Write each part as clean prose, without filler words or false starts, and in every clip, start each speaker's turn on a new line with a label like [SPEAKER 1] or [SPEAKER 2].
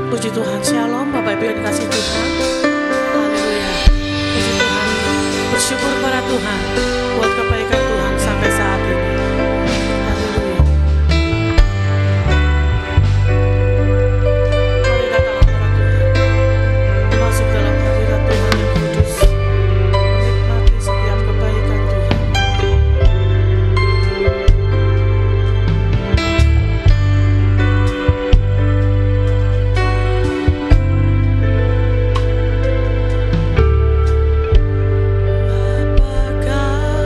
[SPEAKER 1] Puji Tuhan, Shalom Bapak Ibu yang dikasih Tuhan. Haleluya. Puji Tuhan, bersyukur pada Tuhan buat kebaikan Tuhan sampai saat ini. Haleluya. Mari datanglah kepada Tuhan, masuk dalam hadirat Tuhan yang kudus, menikmati setiap kebaikan Tuhan. Apakah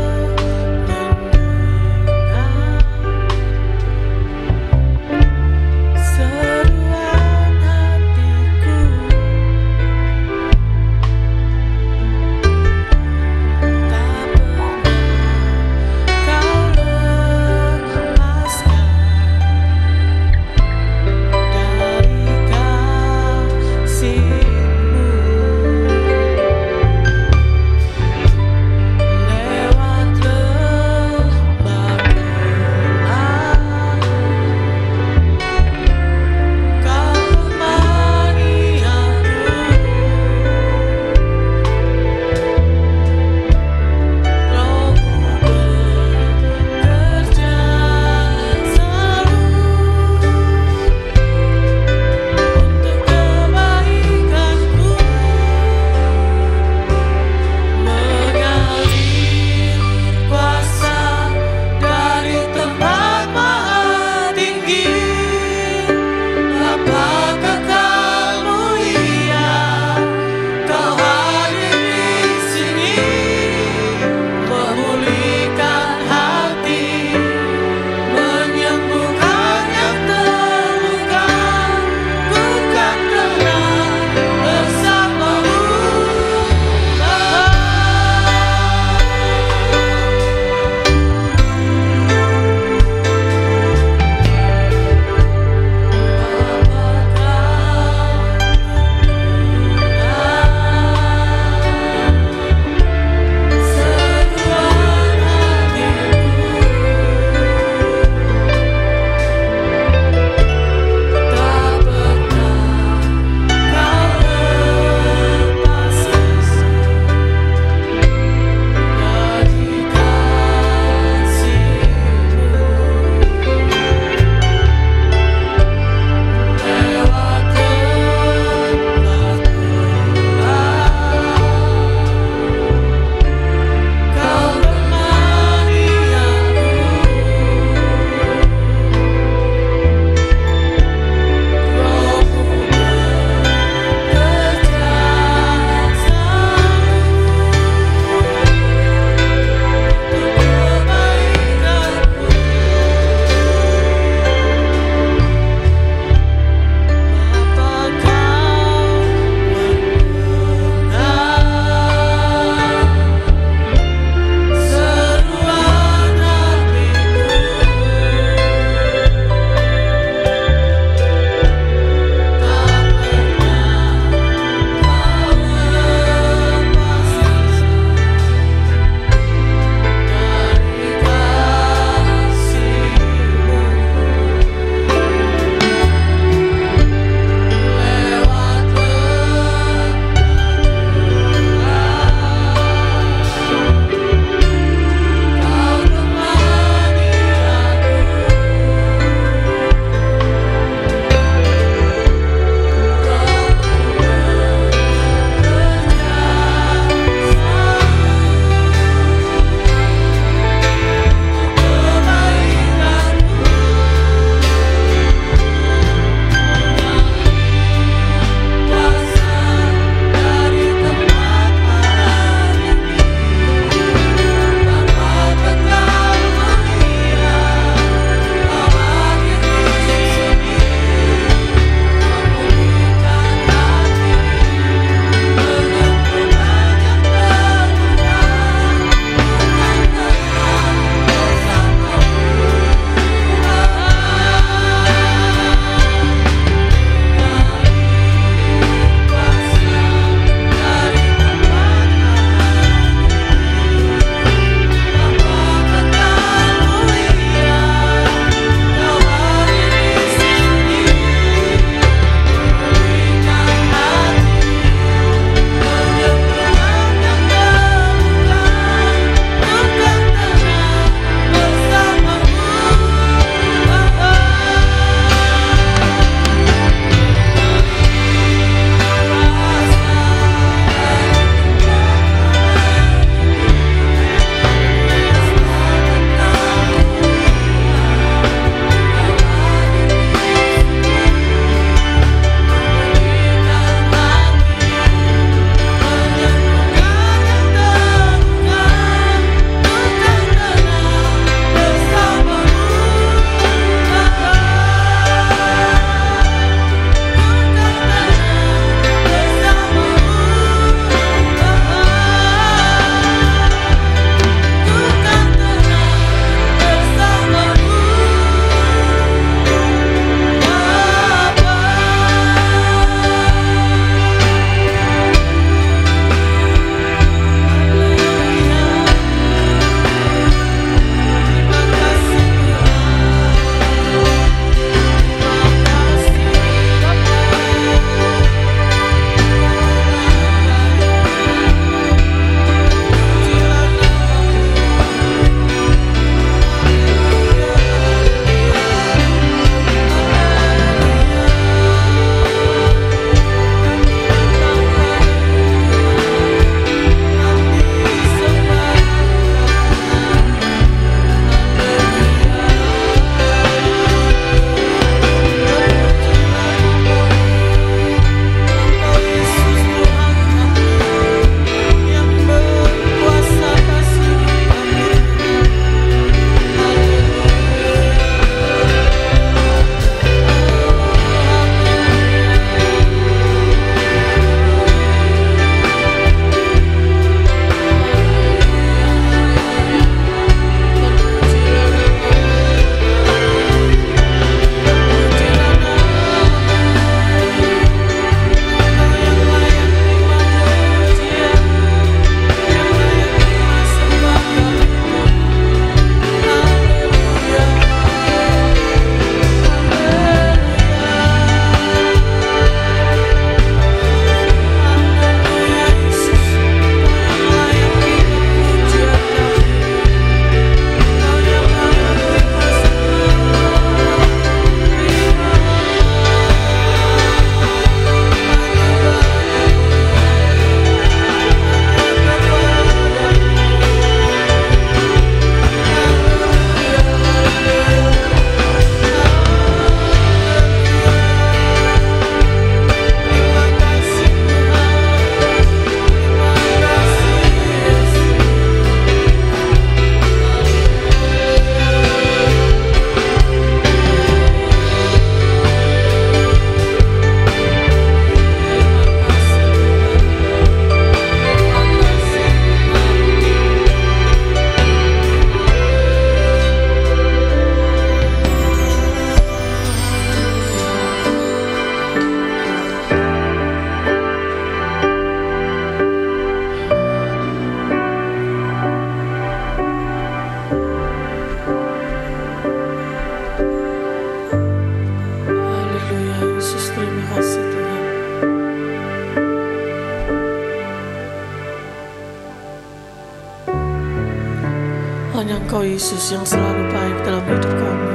[SPEAKER 1] Engkau Yesus yang selalu baik dalam hidup kami.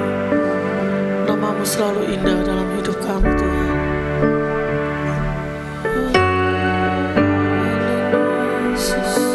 [SPEAKER 1] Namamu selalu indah dalam hidup kami Tuhan.
[SPEAKER 2] Yesus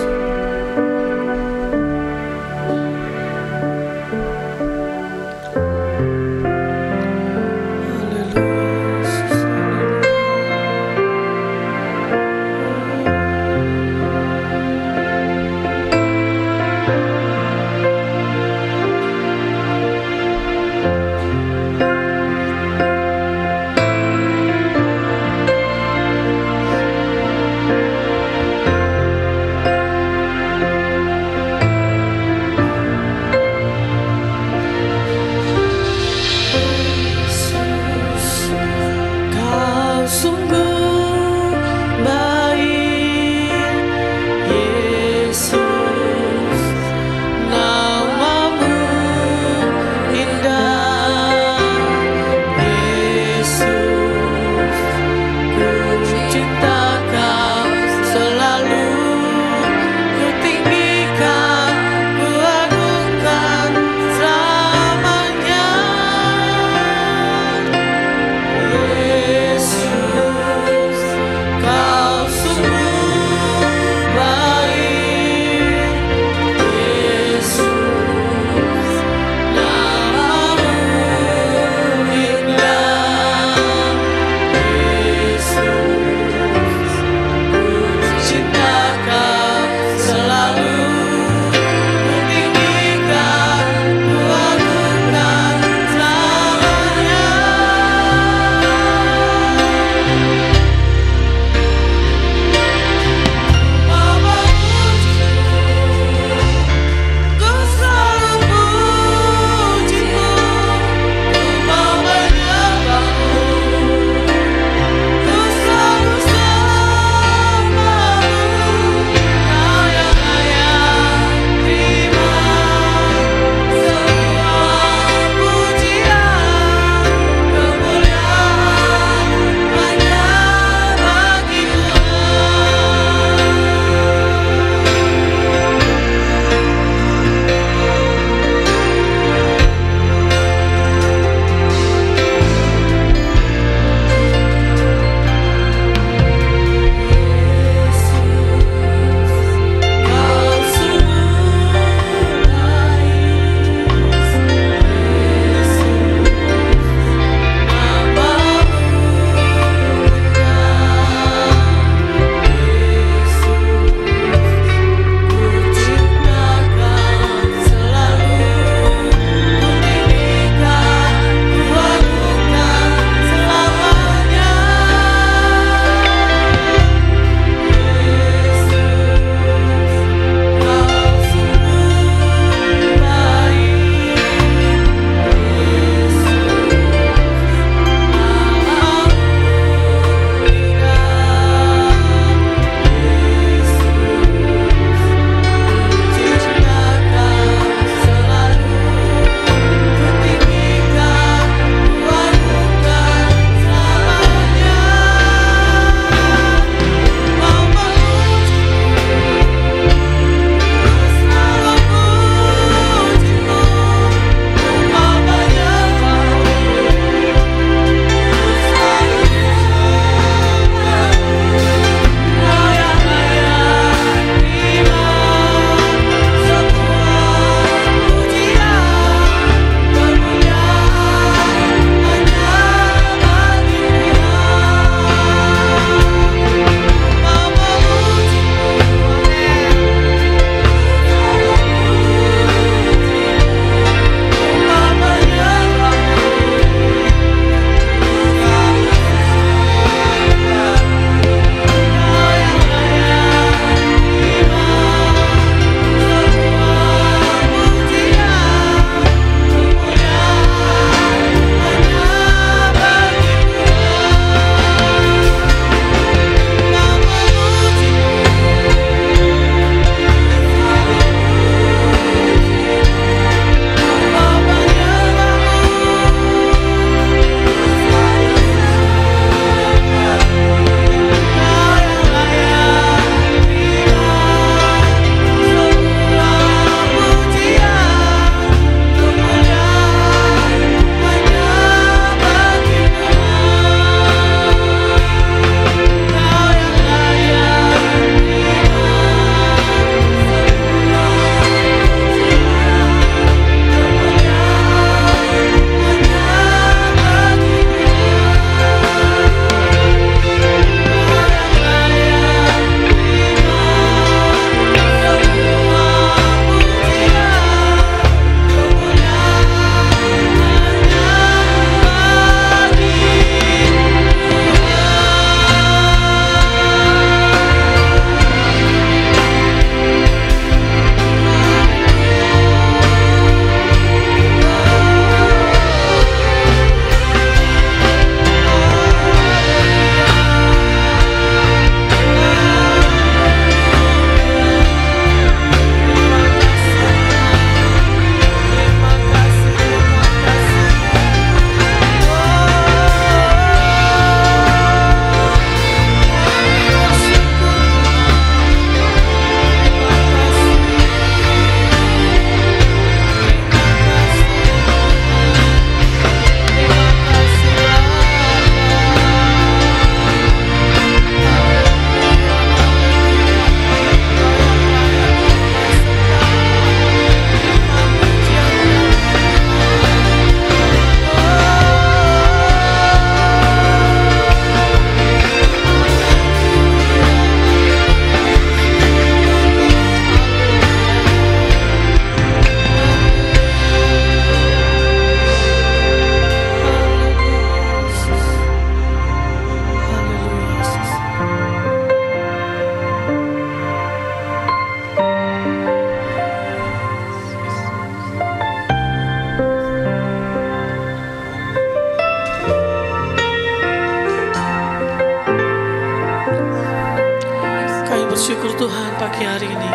[SPEAKER 1] Bersyukur Tuhan pagi hari ini,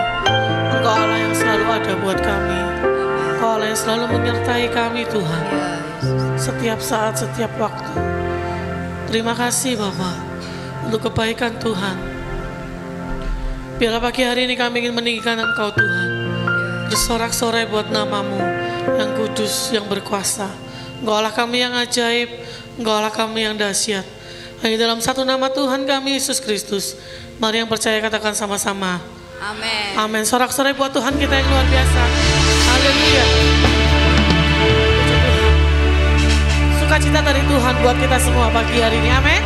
[SPEAKER 1] Engkau Allah yang selalu ada buat kami. Engkau Allah yang selalu menyertai kami Tuhan, setiap saat, setiap waktu. Terima kasih Bapa untuk kebaikan Tuhan. Biarlah pagi hari ini kami ingin meninggikan Engkau Tuhan, bersorak-sorai buat namamu yang kudus, yang berkuasa. Engkau Allah kami yang ajaib, Engkau Allah kami yang dahsyat. Hanya dalam satu nama Tuhan kami, Yesus Kristus. Mari yang percaya katakan sama-sama.
[SPEAKER 2] Amin.
[SPEAKER 1] Amin. Sorak-sorai buat Tuhan kita yang luar biasa. Haleluya. Sukacita dari Tuhan buat kita semua pagi hari ini. Amin.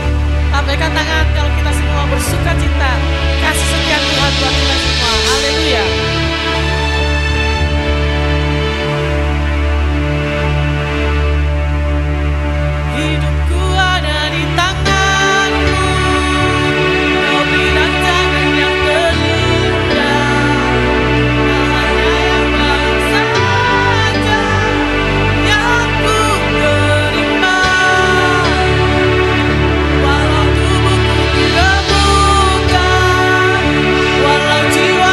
[SPEAKER 1] Lambaikan tangan kalau kita semua bersukacita. Kasih sekian Tuhan buat kita semua. Haleluya. Hidupku ada di tanganmu. Kau bilang jangan yang terindah, hanya yang baik saja yang ku terima. Walau tubuhku tidak bukan, walau jiwa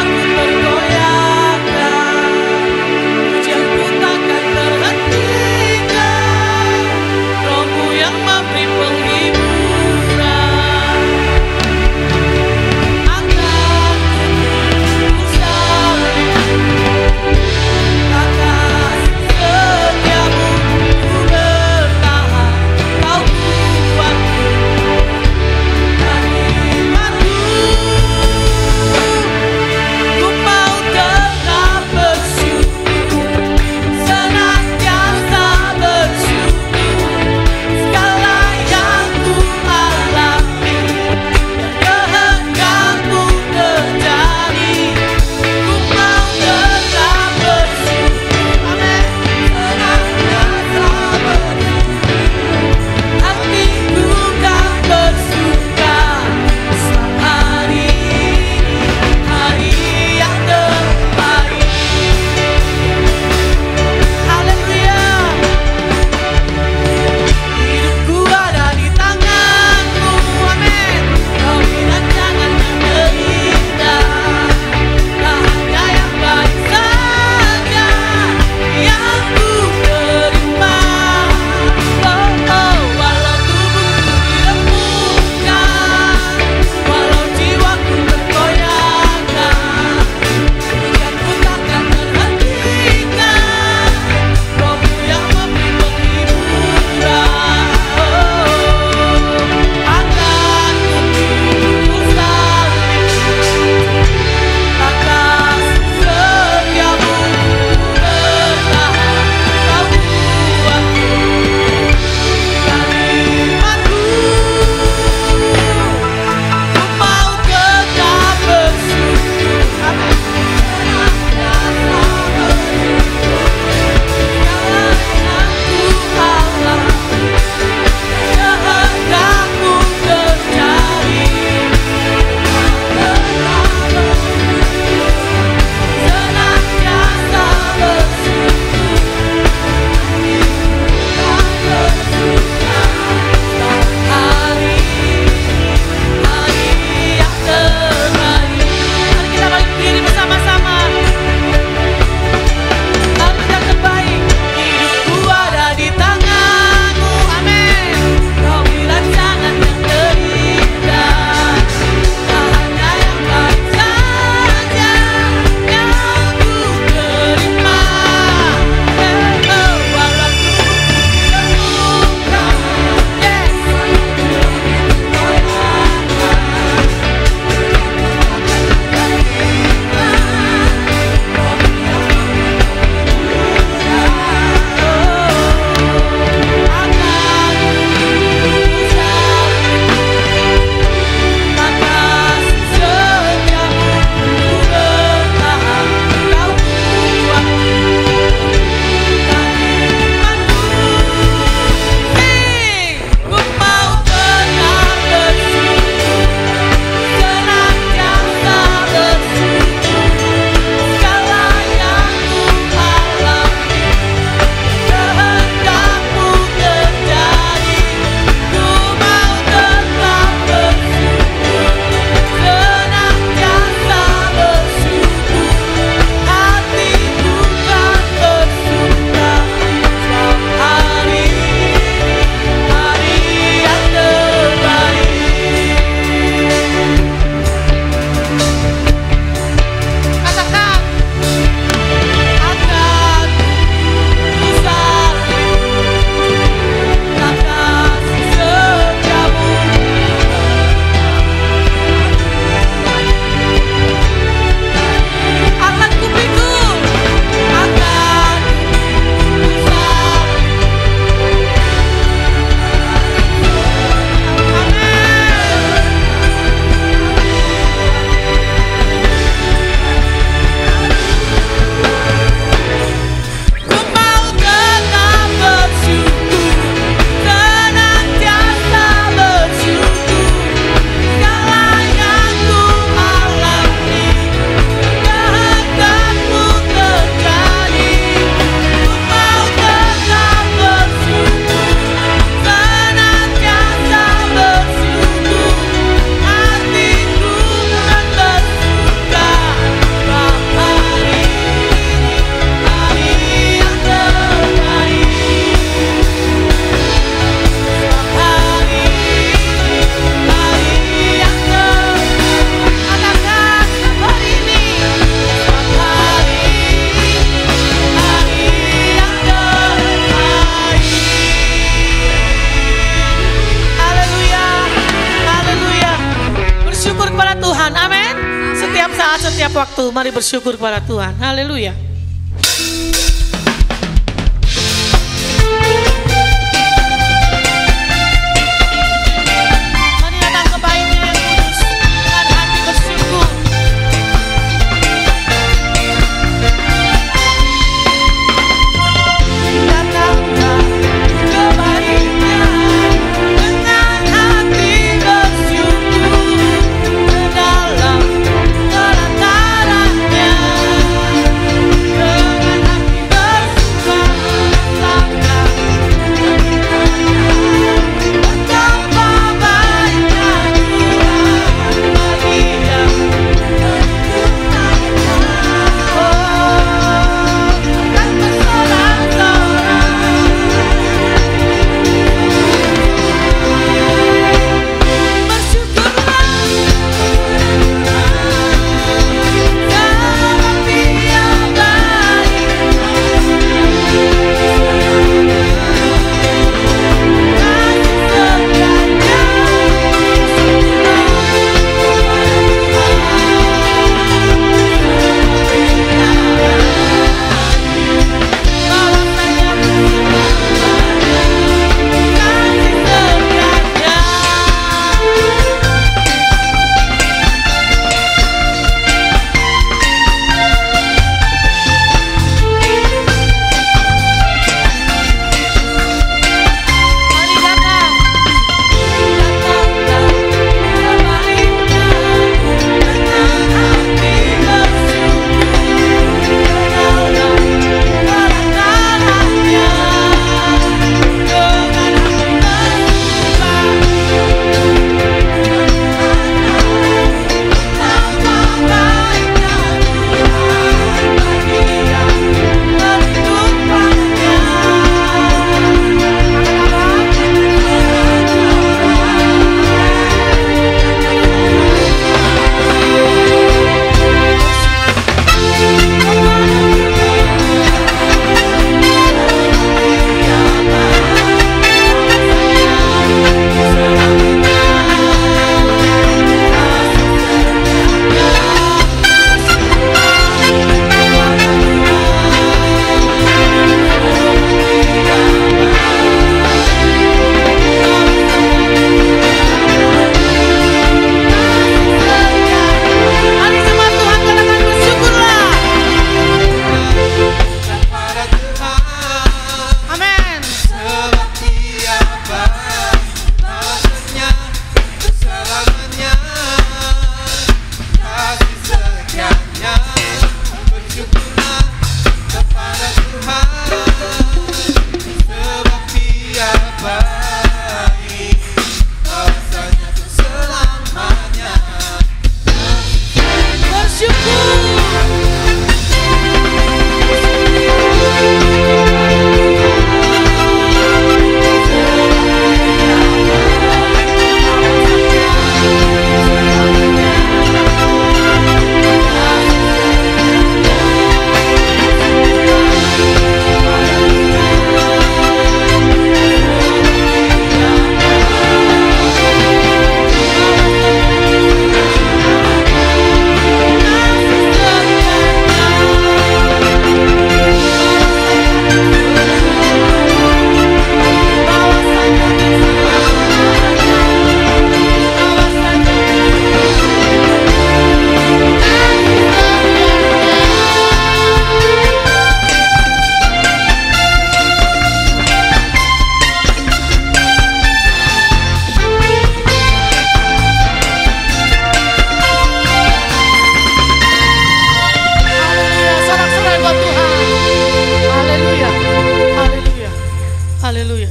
[SPEAKER 1] setiap waktu. Mari bersyukur kepada Tuhan. Haleluya. Mari datang ke bait-Nya yang kudus dengan hati bersyukur. Datanglah ke bait-Nya dengan hati bersyukur ke dalam pelatarannya.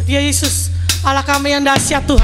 [SPEAKER 1] Yesus, Allah kami yang dahsyat Tuhan.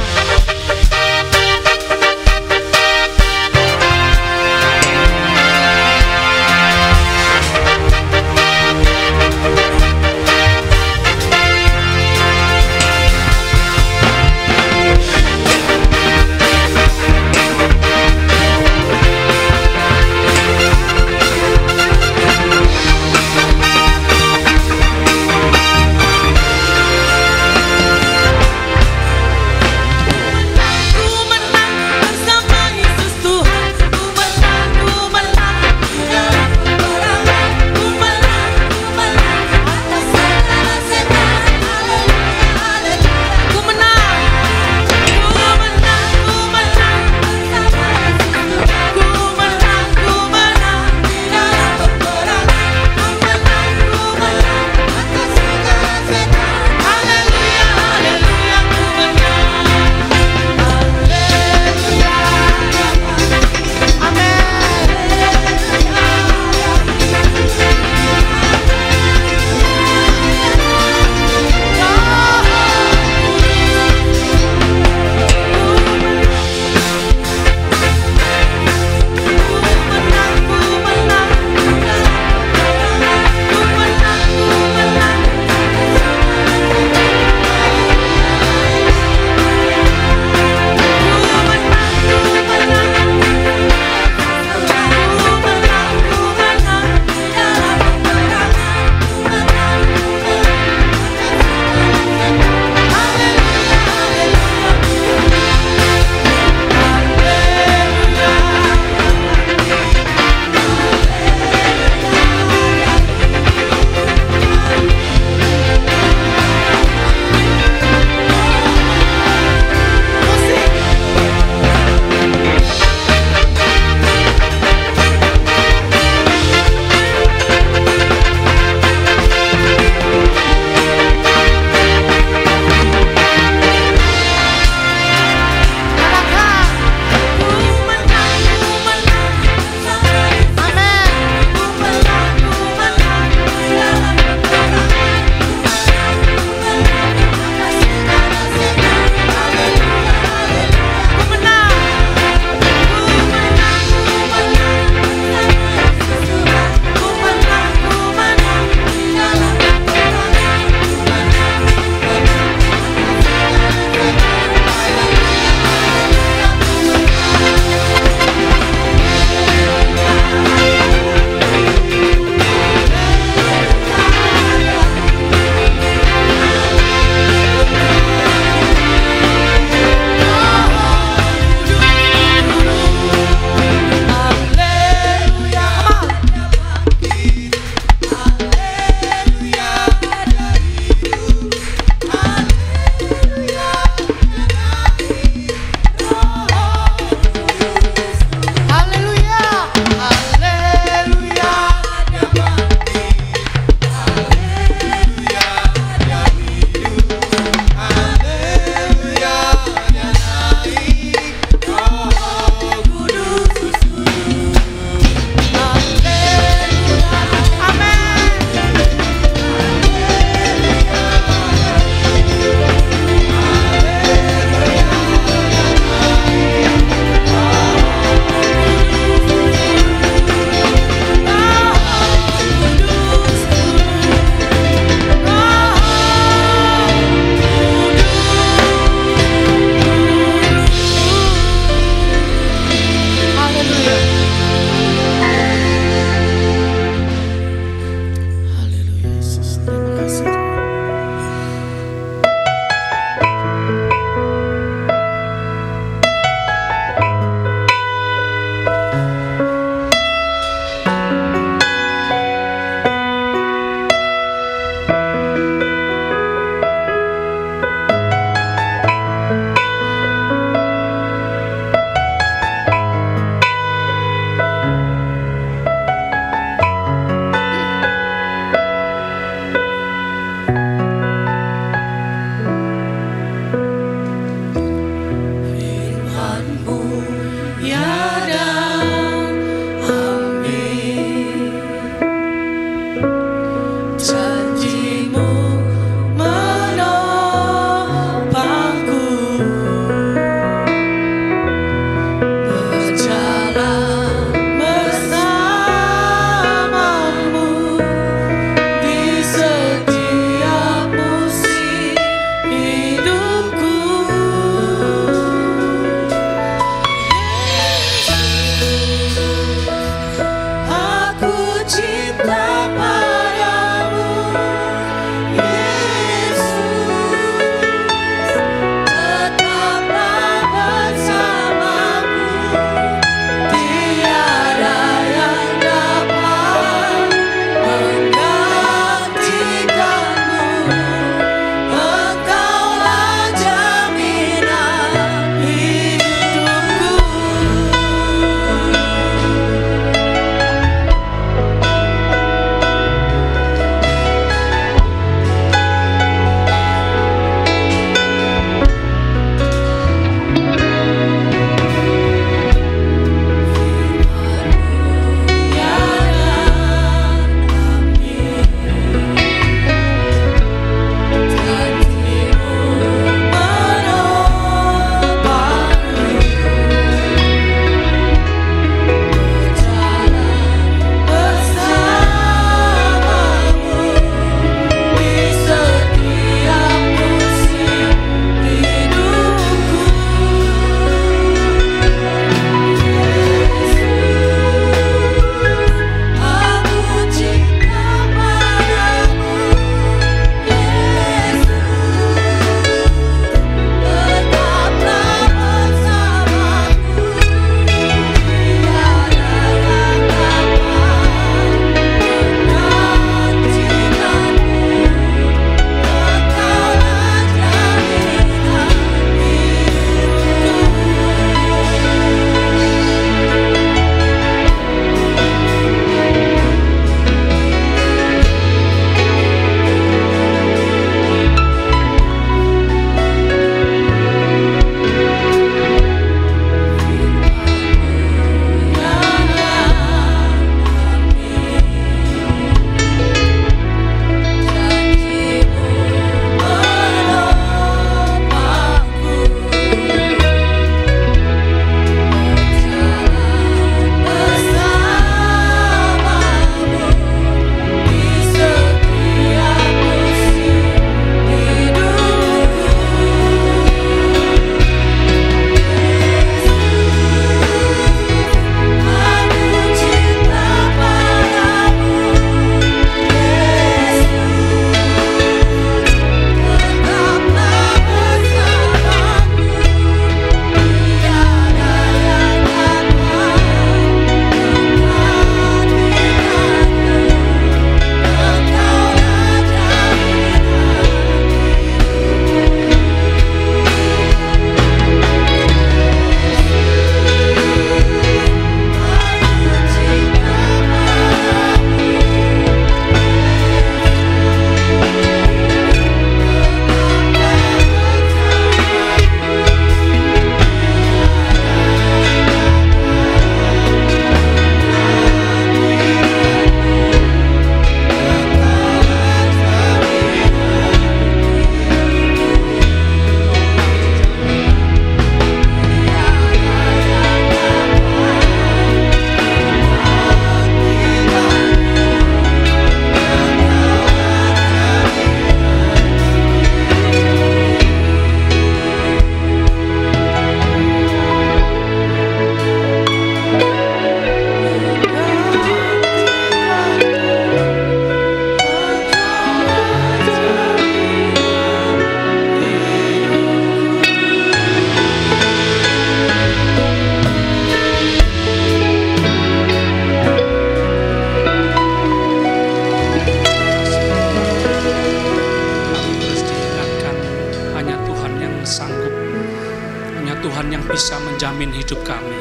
[SPEAKER 2] hidup kami,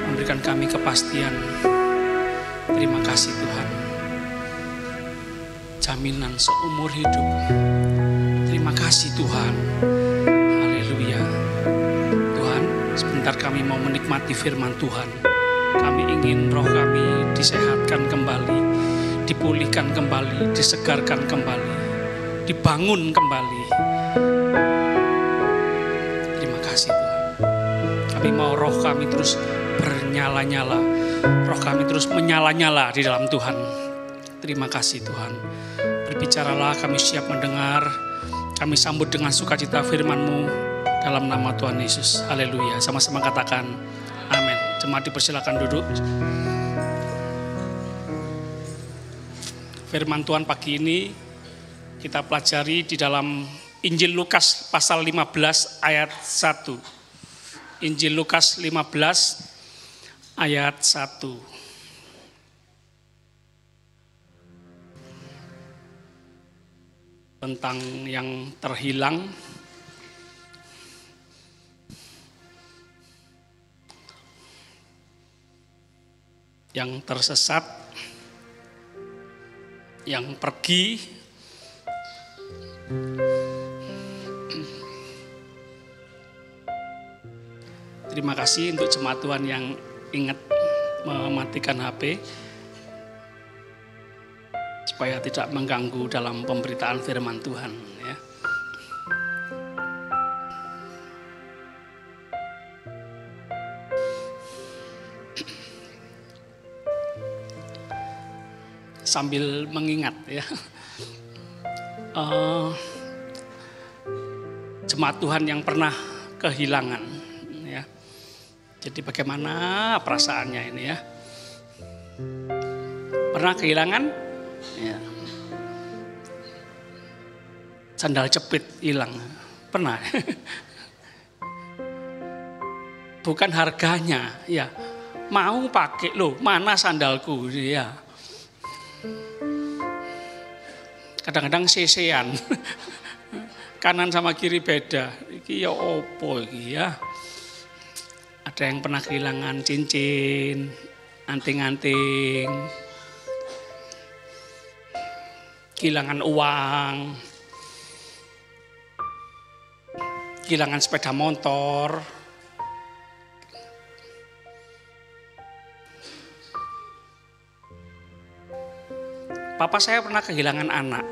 [SPEAKER 2] memberikan kami kepastian. Terima kasih Tuhan. Jaminan seumur hidup. Terima kasih Tuhan. Haleluya. Tuhan, sebentar kami mau menikmati firman Tuhan. Kami ingin roh kami disehatkan kembali, dipulihkan kembali, disegarkan kembali, dibangun kembali. Terima kasih Tuhan. Kami mau roh kami terus bernyala-nyala, roh kami terus menyala-nyala di dalam Tuhan. Terima kasih Tuhan. Berbicaralah, kami siap mendengar. Kami sambut dengan sukacita firman-Mu dalam nama Tuhan Yesus. Haleluya. Sama-sama katakan amin. Jemaat dipersilakan duduk. Firman Tuhan pagi ini kita pelajari di dalam Injil Lukas pasal 15 ayat 1. Injil Lukas 15 ayat 1. Tentang yang terhilang, yang tersesat, yang pergi. Terima kasih untuk jemaat Tuhan yang ingat mematikan HP supaya tidak mengganggu dalam pemberitaan firman Tuhan ya. Sambil mengingat ya, jemaat Tuhan yang pernah kehilangan ya. Jadi bagaimana perasaannya ini ya? Pernah kehilangan? Ya. Sandal jepit hilang, pernah? Bukan harganya, ya. Mau pakai loh, mana sandalku? Ya. Kadang-kadang sesean, kanan sama kiri beda. Iki ya opo iki ya. Ada yang pernah kehilangan cincin, anting-anting. Kehilangan uang, kehilangan sepeda motor, papa saya pernah kehilangan anak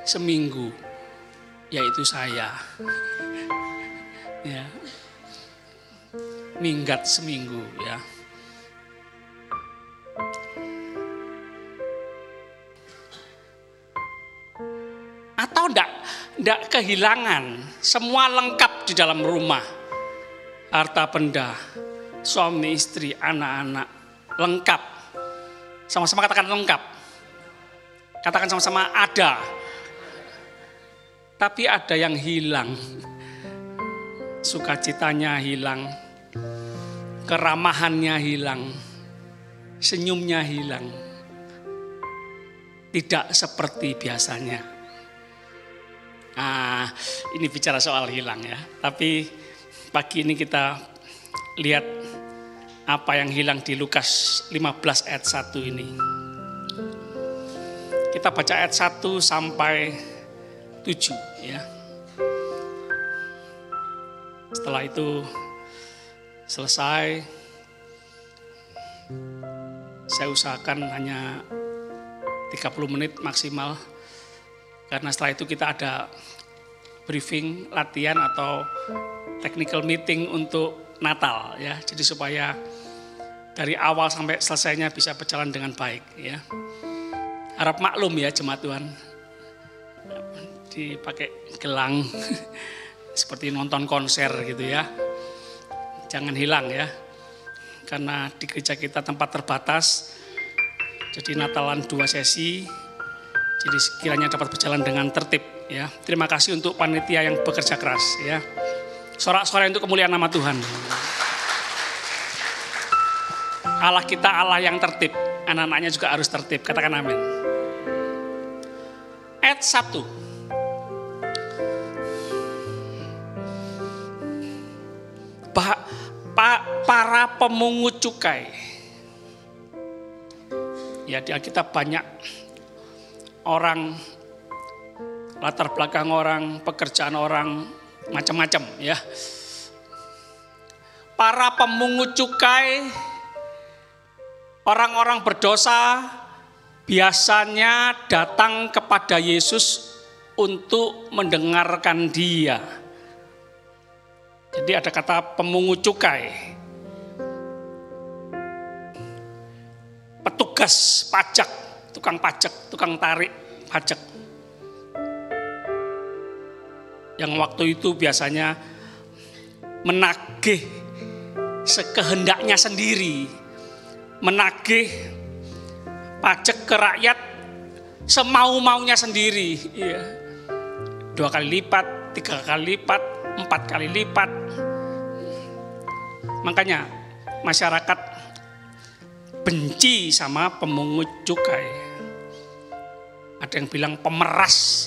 [SPEAKER 2] seminggu, yaitu saya, ya, minggat seminggu ya. Atau enggak kehilangan, semua lengkap di dalam rumah. Harta benda, suami, istri, anak-anak, lengkap. Sama-sama katakan lengkap. Katakan sama-sama ada. Tapi ada yang hilang. Sukacitanya hilang. Keramahannya hilang. Senyumnya hilang. Tidak seperti biasanya. Ini bicara soal hilang ya. Tapi pagi ini kita lihat apa yang hilang di Lukas 15 ayat 1 ini. Kita baca ayat 1 sampai 7 ya. Setelah itu selesai, saya usahakan hanya 30 menit maksimal. Karena setelah itu kita ada briefing, latihan atau technical meeting untuk Natal ya. Jadi supaya dari awal sampai selesainya bisa berjalan dengan baik ya. Harap maklum ya jemaat Tuhan. Dipakai gelang seperti nonton konser gitu ya. Jangan hilang ya. Karena di gereja kita tempat terbatas. Jadi Natalan 2 sesi. Jadi sekiranya dapat berjalan dengan tertib ya. Terima kasih untuk panitia yang bekerja keras ya. Sorak-sorai untuk kemuliaan nama Tuhan. Allah kita Allah yang tertib. Anak-anaknya juga harus tertib. Katakan amin. Ayat 1. para pemungut cukai. Ya, di Alkitab banyak orang, latar belakang orang, pekerjaan orang, macam-macam ya. Para pemungut cukai, orang-orang berdosa biasanya datang kepada Yesus untuk mendengarkan Dia. Jadi ada kata pemungut cukai, petugas pajak, tukang pajak, tukang tarik pajak. Yang waktu itu biasanya menagih sekehendaknya sendiri, menagih pajak ke rakyat semau-maunya sendiri. Iya. 2 kali lipat, 3 kali lipat, 4 kali lipat. Makanya masyarakat benci sama pemungut cukai. Ada yang bilang pemeras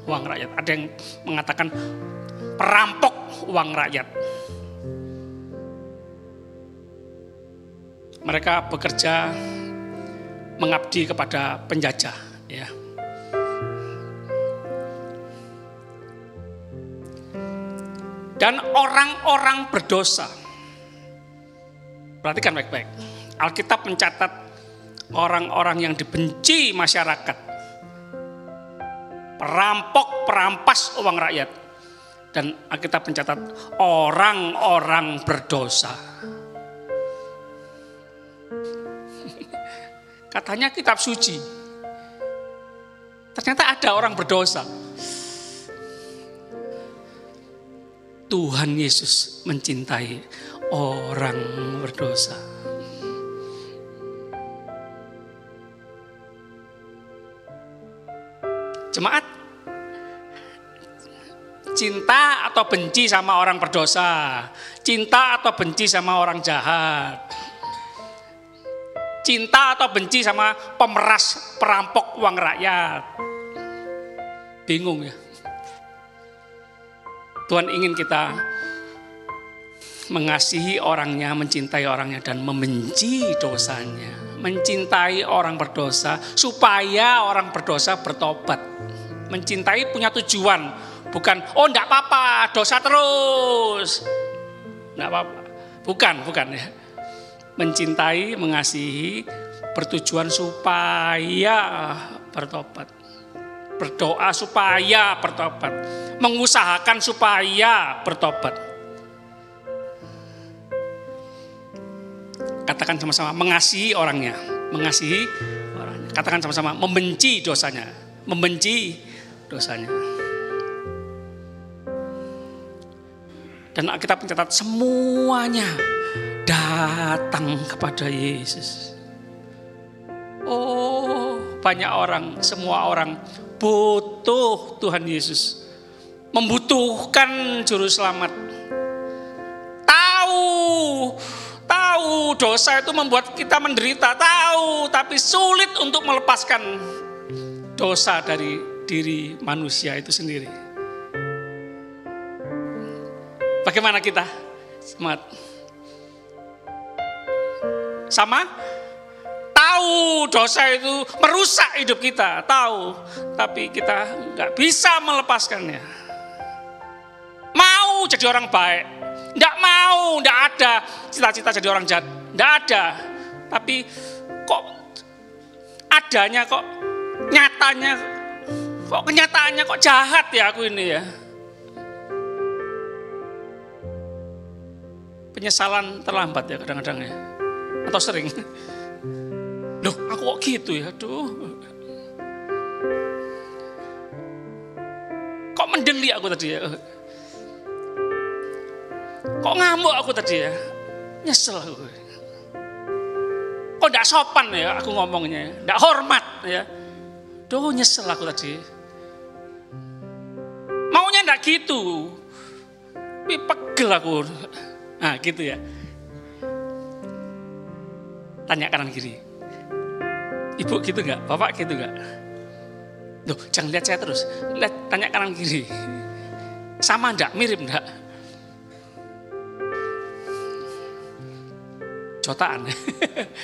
[SPEAKER 2] uang rakyat, ada yang mengatakan perampok uang rakyat. Mereka bekerja mengabdi kepada penjajah, ya. Dan orang-orang berdosa, perhatikan baik-baik. Alkitab mencatat orang-orang yang dibenci masyarakat, perampok, perampas uang rakyat. Dan Alkitab mencatat orang-orang berdosa. Katanya kitab suci, ternyata ada orang berdosa. Tuhan Yesus mencintai orang berdosa. Jemaat, cinta atau benci sama orang berdosa, cinta atau benci sama orang jahat, cinta atau benci sama pemeras, perampok uang rakyat. Bingung ya. Tuhan ingin kita mengasihi orangnya, mencintai orangnya, dan membenci dosanya. Mencintai orang berdosa supaya orang berdosa bertobat. Mencintai punya tujuan, bukan oh enggak apa-apa, dosa terus. Enggak apa-apa. Bukan ya. Mencintai, mengasihi bertujuan supaya bertobat. Berdoa supaya bertobat. Mengusahakan supaya bertobat. Katakan sama-sama mengasihi orangnya, mengasihi orangnya. Katakan sama-sama membenci dosanya, membenci dosanya. Dan kita mencatat semuanya datang kepada Yesus. Oh, banyak orang, semua orang butuh Tuhan Yesus. Membutuhkan juru selamat. Tahu dosa itu membuat kita menderita, tahu, tapi sulit untuk melepaskan dosa dari diri manusia itu sendiri. Bagaimana kita? Semangat. Sama? Tahu dosa itu merusak hidup kita, tahu, tapi kita nggak bisa melepaskannya. Mau jadi orang baik, nggak mau, nggak ada cita-cita jadi orang jahat, nggak ada. Tapi kok adanya, kok nyatanya, kok kenyataannya kok jahat ya aku ini ya. Penyesalan terlambat ya kadang-kadang ya, atau sering. Loh, aku kok gitu ya, aduh. Kok mendeli aku tadi ya. Kok ngamuk aku tadi ya, nyesel aku. Kok gak sopan ya aku ngomongnya, gak hormat ya. Duh, nyesel aku tadi. Maunya gak gitu, tapi pegel aku. Nah gitu ya. Tanya kanan kiri. Ibu gitu gak? Bapak gitu gak? Duh, jangan lihat saya terus. Lihat, tanya kanan kiri. Sama enggak? Mirip enggak? jotaan.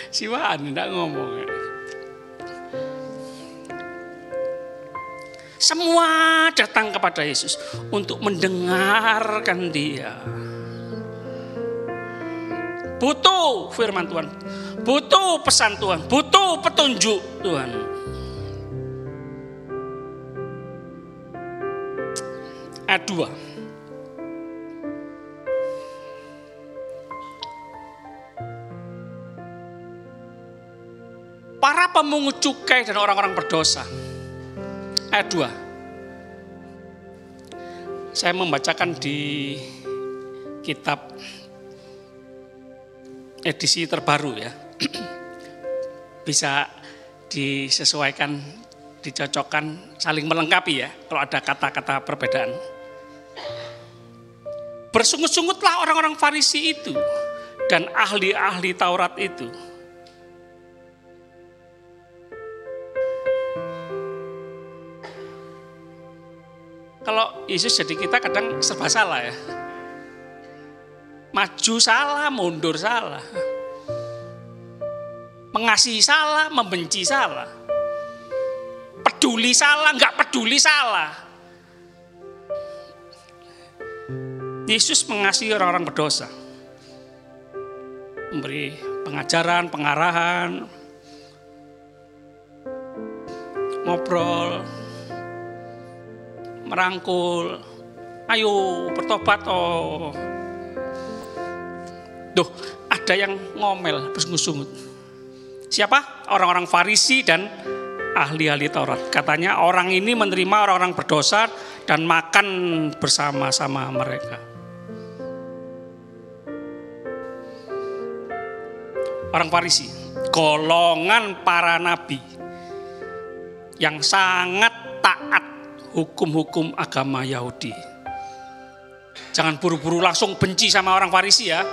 [SPEAKER 2] Siwaan enggak ngomong. Semua datang kepada Yesus untuk mendengarkan Dia. Butuh firman Tuhan, butuh pesan Tuhan, butuh petunjuk Tuhan. Ayat 2. Para pemungut cukai dan orang-orang berdosa. Ayat 2. Saya membacakan di kitab edisi terbaru ya. Bisa disesuaikan, dicocokkan, saling melengkapi ya kalau ada kata-kata perbedaan. Bersungut-sungutlah orang-orang Farisi itu dan ahli-ahli Taurat itu. Kalau Yesus jadi kita kadang serba salah ya. Maju salah, mundur salah. Mengasihi salah, membenci salah. Peduli salah, enggak peduli salah. Yesus mengasihi orang-orang berdosa. Memberi pengajaran, pengarahan, ngobrol, merangkul, ayo bertobat oh. Duh, ada yang ngomel, bersungut-sungut. Siapa? Orang-orang Farisi dan ahli-ahli Taurat. Katanya orang ini menerima orang-orang berdosa dan makan bersama-sama mereka. Orang Farisi, golongan para nabi yang sangat taat hukum-hukum agama Yahudi. Jangan buru-buru langsung benci sama orang Farisi ya.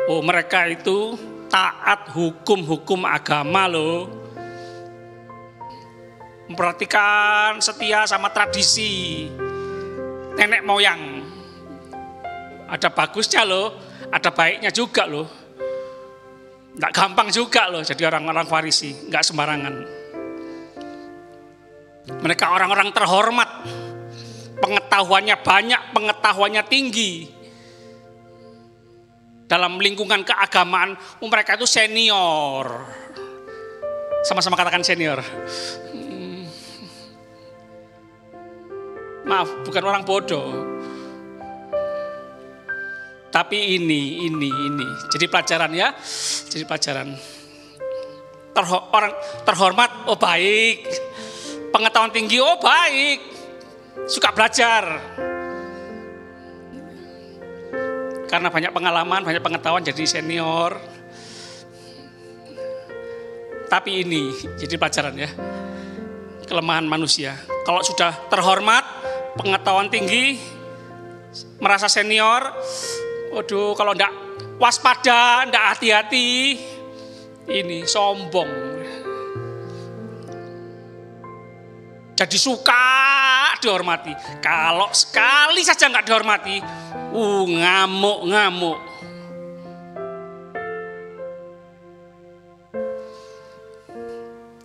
[SPEAKER 2] Oh, mereka itu taat hukum-hukum agama loh. Memperhatikan, setia sama tradisi nenek moyang. Ada bagusnya loh, ada baiknya juga loh. Nggak gampang juga loh jadi orang-orang Farisi, nggak sembarangan. Mereka orang-orang terhormat, pengetahuannya banyak, pengetahuannya tinggi. Dalam lingkungan keagamaan, mereka itu senior. Sama-sama katakan senior. Maaf, bukan orang bodoh. Tapi ini. Jadi pelajaran ya, jadi pelajaran. Orang terhormat, oh baik. Pengetahuan tinggi, oh baik. Suka belajar. Karena banyak pengalaman, banyak pengetahuan jadi senior. Tapi ini jadi pelajaran ya. Kelemahan manusia. Kalau sudah terhormat, pengetahuan tinggi, merasa senior, waduh kalau enggak waspada, enggak hati-hati, ini sombong. Jadi suka dihormati. Kalau sekali saja enggak dihormati, ngamuk-ngamuk.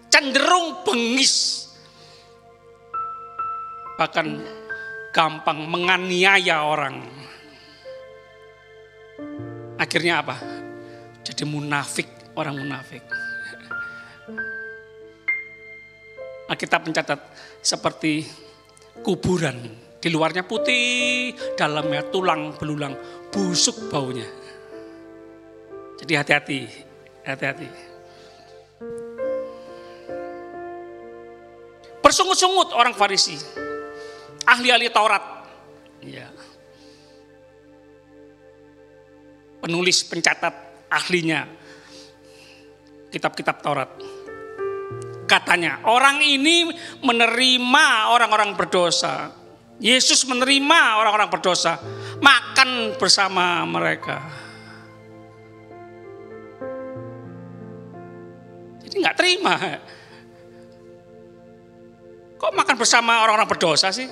[SPEAKER 2] Cenderung bengis. Bahkan gampang menganiaya orang. Akhirnya apa? Jadi munafik, orang munafik. Alkitab mencatat seperti kuburan. Di luarnya putih, dalamnya tulang belulang, busuk baunya. Jadi hati-hati. Bersungut-sungut orang Farisi, ahli-ahli Taurat. Ya. Penulis, pencatat, ahlinya kitab-kitab Taurat. Katanya, orang ini menerima orang-orang berdosa. Yesus menerima orang-orang berdosa, makan bersama mereka. Jadi nggak terima. Kok makan bersama orang-orang berdosa sih?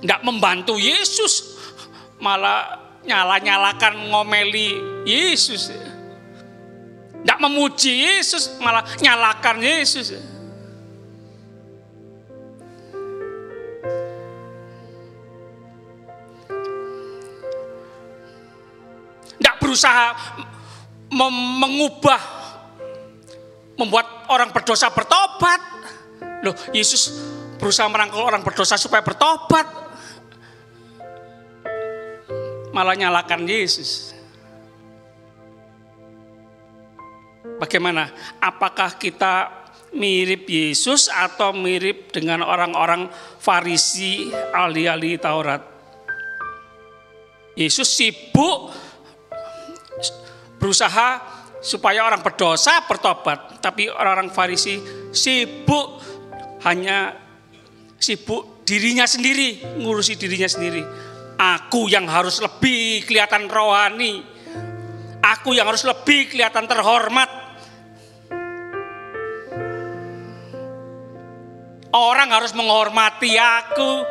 [SPEAKER 2] Tidak membantu Yesus, malah nyala-nyalakan ngomeli Yesus. Tidak memuji Yesus, malah nyalakan Yesus. Tidak berusaha mengubah, membuat orang berdosa bertobat. Loh, Yesus berusaha merangkul orang berdosa supaya bertobat, malah nyalakan Yesus. Bagaimana? Apakah kita mirip Yesus atau mirip dengan orang-orang Farisi, ahli-ahli Taurat? Yesus sibuk berusaha supaya orang berdosa bertobat, tapi orang-orang Farisi sibuk dirinya sendiri, ngurusi dirinya sendiri. Aku yang harus lebih kelihatan rohani, aku yang harus lebih kelihatan terhormat. Orang harus menghormati aku.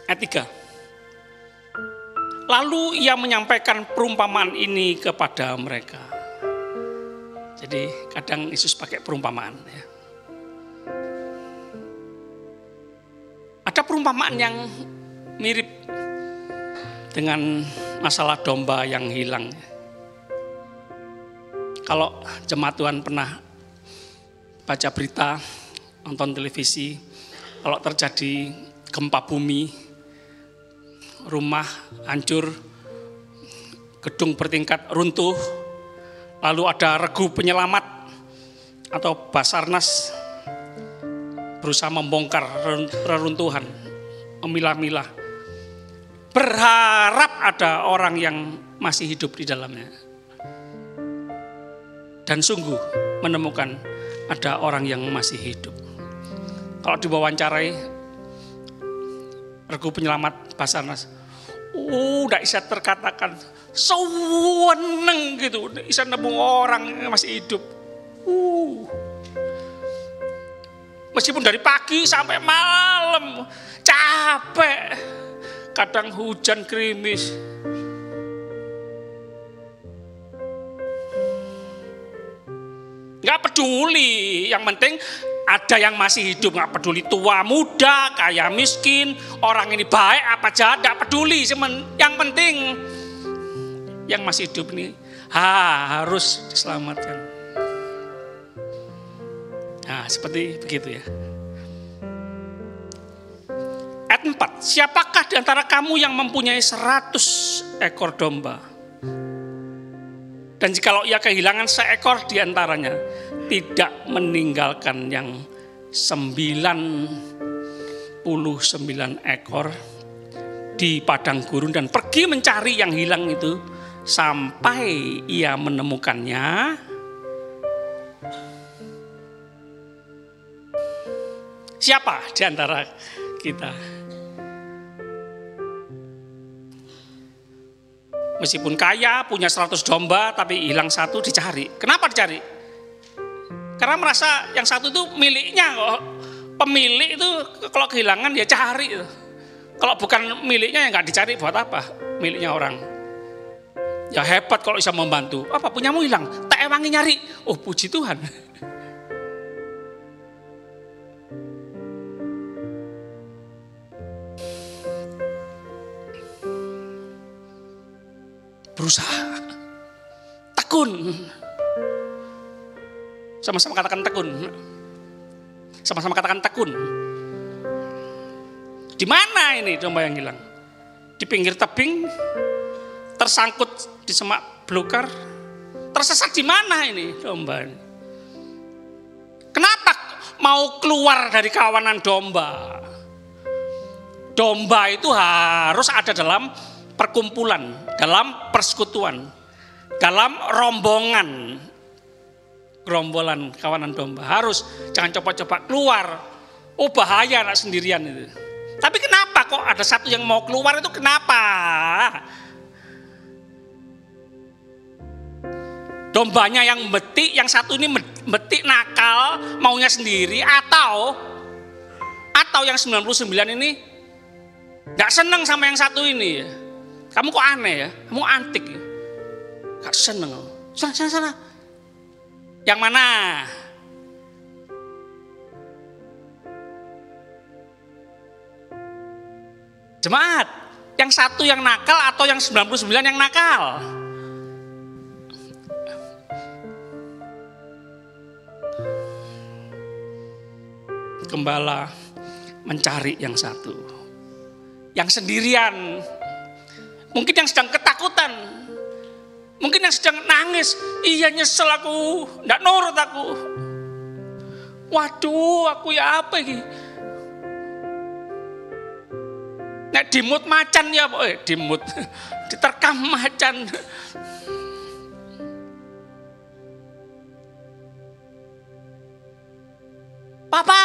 [SPEAKER 2] Ayat 3. Lalu ia menyampaikan perumpamaan ini kepada mereka. Jadi kadang Yesus pakai perumpamaan. Ya. Ada perumpamaan yang mirip dengan masalah domba yang hilang. Kalau jemaat Tuhan pernah baca berita, nonton televisi, kalau terjadi gempa bumi, rumah hancur, gedung bertingkat runtuh, lalu ada regu penyelamat atau Basarnas berusaha membongkar reruntuhan, memilah-milah, berharap ada orang yang masih hidup di dalamnya. Dan sungguh menemukan ada orang yang masih hidup. Kalau diwawancarai regu penyelamat Basarnas, udah bisa terkatakan seneng gitu, udah bisa nemu orang yang masih hidup. Meskipun dari pagi sampai malam capek, kadang hujan gerimis, nggak peduli, yang penting ada yang masih hidup. Nggak peduli tua muda, kaya miskin, orang ini baik apa jahat, nggak peduli. Yang penting yang masih hidup ini harus diselamatkan. Nah, seperti begitu ya. Ayat 4, siapakah di antara kamu yang mempunyai 100 ekor domba? Dan jikalau ia kehilangan seekor di antaranya, tidak meninggalkan yang 99 ekor di padang gurun dan pergi mencari yang hilang itu sampai ia menemukannya. Siapa di antara kita? Meskipun kaya, punya 100 domba, tapi hilang satu dicari. Kenapa dicari? Karena merasa yang satu itu miliknya kok. Pemilik itu kalau kehilangan ya cari. Kalau bukan miliknya ya nggak dicari, buat apa? Miliknya orang. Ya hebat kalau bisa membantu. Apa punyamu hilang? Tak ewangi nyari. Oh puji Tuhan. Berusaha, tekun, sama-sama katakan tekun, sama-sama katakan tekun. Di mana ini domba yang hilang? Di pinggir tebing, tersangkut di semak belukar, tersesat di mana ini domba? Kenapa mau keluar dari kawanan domba? Domba itu harus ada dalam perkumpulan, dalam persekutuan, dalam rombongan, gerombolan kawanan domba. Harus, jangan coba-coba keluar. Oh bahaya anak sendirian itu. Tapi kenapa kok ada satu yang mau keluar itu kenapa? dombanya yang betik, yang satu ini betik nakal, maunya sendiri, atau yang 99 ini gak seneng sama yang satu ini ya. Kamu kok aneh ya, kamu antik ya. Gak seneng. Sana. Yang mana? Jemaat, yang satu yang nakal atau yang 99 yang nakal? Gembala mencari yang satu, yang sendirian, mungkin yang sedang ketakutan, mungkin yang sedang nangis. Iya, nyesel aku, ndak nurut aku. Waduh, aku ya apa ini? Nek dimut macan ya, dimut, diterkam macan. Papa,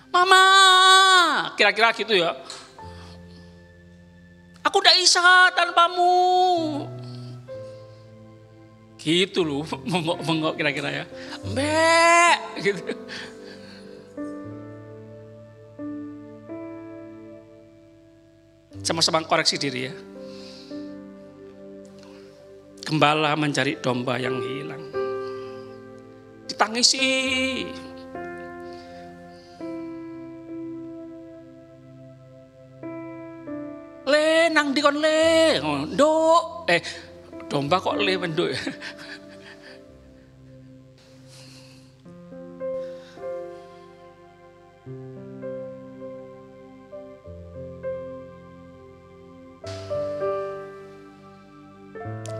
[SPEAKER 2] mama, kira-kira gitu ya. Aku udah bisa tanpamu. Gitu loh, bengok kira-kira ya. Mbak, gitu. Sama-sama koreksi diri ya. Gembala mencari domba yang hilang. Ditangisi. Le nang dikon le, nduk. Domba kok le menduk ya.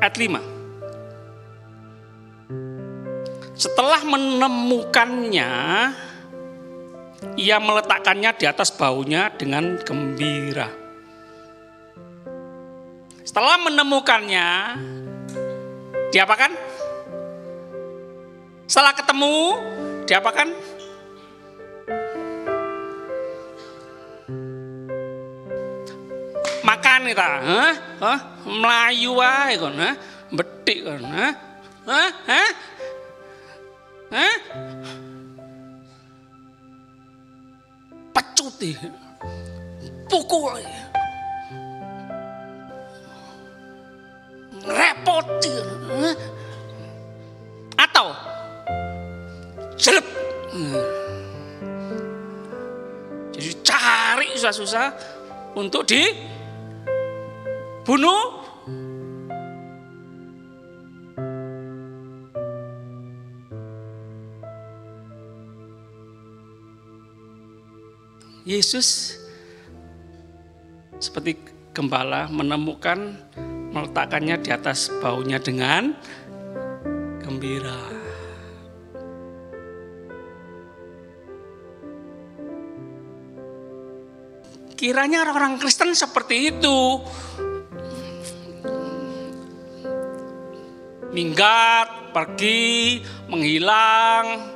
[SPEAKER 2] Ayat 5. Setelah menemukannya, ia meletakkannya di atas baunya dengan gembira. Setelah menemukannya, diapakan? Setelah ketemu, diapakan? Makan kita, Melayu wae kon, betik kon, pecuti, pukul, repoti, atau jelek. Jadi cari susah-susah untuk dibunuh. Yesus seperti gembala menemukan, meletakkannya di atas baunya dengan gembira. Kiranya orang-orang Kristen seperti itu. Minggat, pergi, menghilang,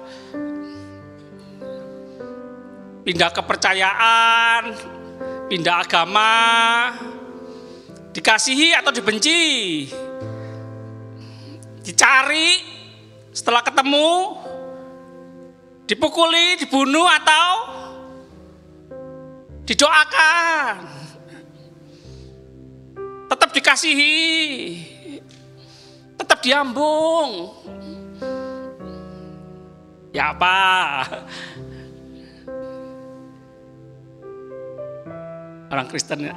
[SPEAKER 2] pindah kepercayaan, pindah agama, dikasihi atau dibenci, dicari, setelah ketemu, dipukuli, dibunuh atau didoakan, tetap dikasihi, tetap diambung. Ya apa? Orang Kristen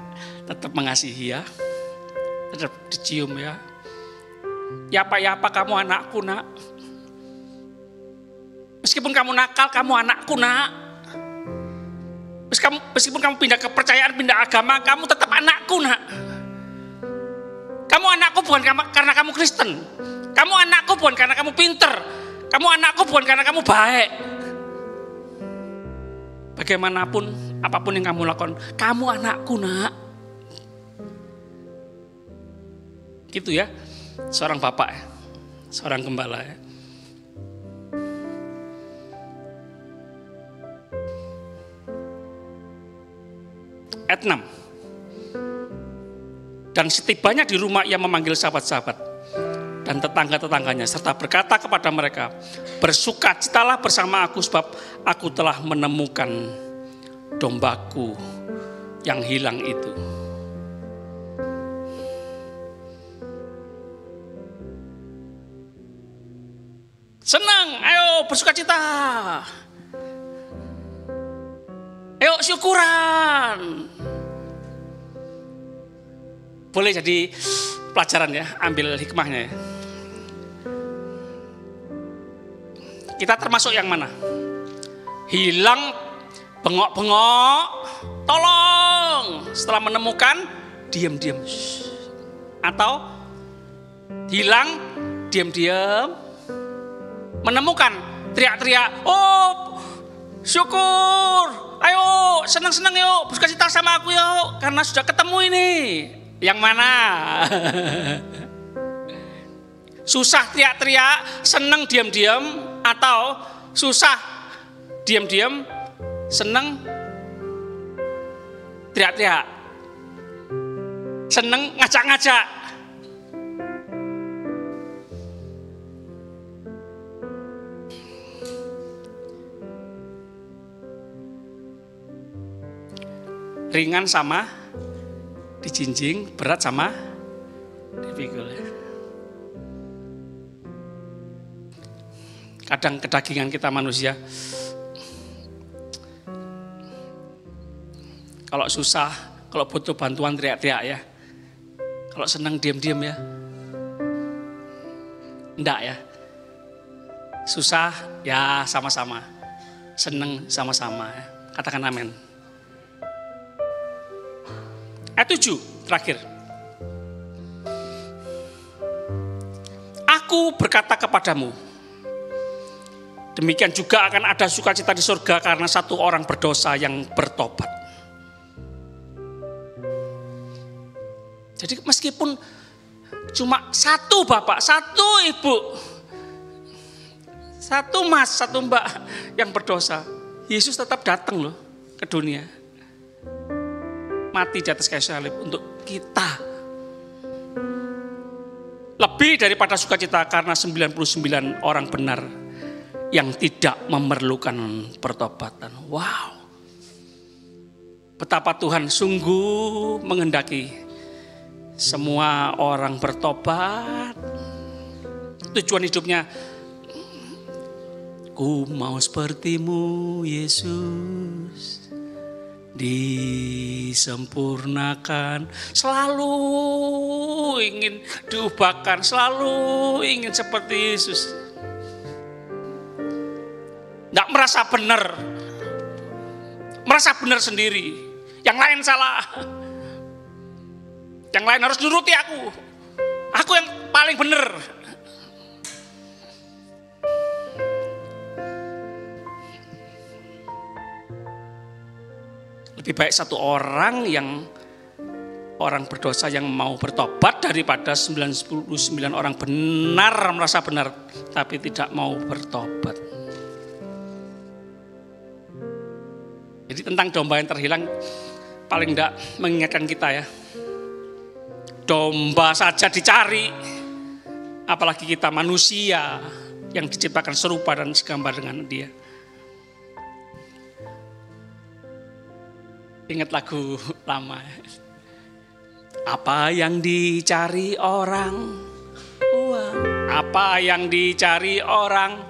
[SPEAKER 2] tetap mengasihi ya, tetap dicium ya. Ya apa kamu anakku nak. Meskipun kamu nakal, kamu anakku nak. Meskipun kamu pindah kepercayaan, pindah agama, kamu tetap anakku nak. Kamu anakku bukan karena kamu Kristen. Kamu anakku bukan karena kamu pinter. Kamu anakku bukan karena kamu baik. Bagaimanapun, apapun yang kamu lakukan, kamu anakku nak. Gitu ya, seorang bapak ya, seorang gembala ya. Ayat 6. Dan setibanya di rumah ia memanggil sahabat-sahabat dan tetangga-tetangganya, serta berkata kepada mereka, bersukacitalah bersama aku sebab aku telah menemukan dombaku yang hilang itu. Senang, ayo bersukacita. Ayo syukuran. Boleh jadi pelajaran ya, ambil hikmahnya ya. Kita termasuk yang mana? Hilang, bengok-bengok, tolong. Setelah menemukan, diam-diam. Atau hilang, diam-diam. Menemukan, teriak-teriak, oh syukur, ayo senang-senang yuk, bersukacita sama aku yuk, karena sudah ketemu ini. Yang mana? Susah teriak-teriak, senang diam-diam, atau susah diam-diam, senang teriak-teriak, senang ngajak-ngajak. Ringan sama dijinjing, berat sama dipikul. Kadang kedagingan kita manusia, kalau susah, kalau butuh bantuan teriak-teriak ya. Kalau senang diam-diam ya. Enggak ya. Susah ya sama-sama. Senang sama-sama. Katakan amin. Ayat 7 terakhir. Aku berkata kepadamu, demikian juga akan ada sukacita di surga karena satu orang berdosa yang bertobat. Jadi meskipun cuma satu bapak, satu ibu, satu mas, satu mbak yang berdosa, Yesus tetap datang loh ke dunia. Mati di atas kayu salib untuk kita. Lebih daripada sukacita karena 99 orang benar yang tidak memerlukan pertobatan. Wow. Betapa Tuhan sungguh menghendaki semua orang bertobat. Tujuan hidupnya, ku mau sepertimu Yesus, disempurnakan, selalu ingin diubahkan, selalu ingin seperti Yesus. Nggak merasa benar sendiri, yang lain salah, yang lain harus nuruti aku yang paling benar. Lebih baik satu orang berdosa yang mau bertobat daripada 99 orang benar, merasa benar tapi tidak mau bertobat. Jadi tentang domba yang terhilang paling tidak mengingatkan kita ya. Domba saja dicari, apalagi kita manusia yang diciptakan serupa dan segambar dengan dia. Ingat lagu lama. Apa yang dicari orang? Uang. Apa yang dicari orang?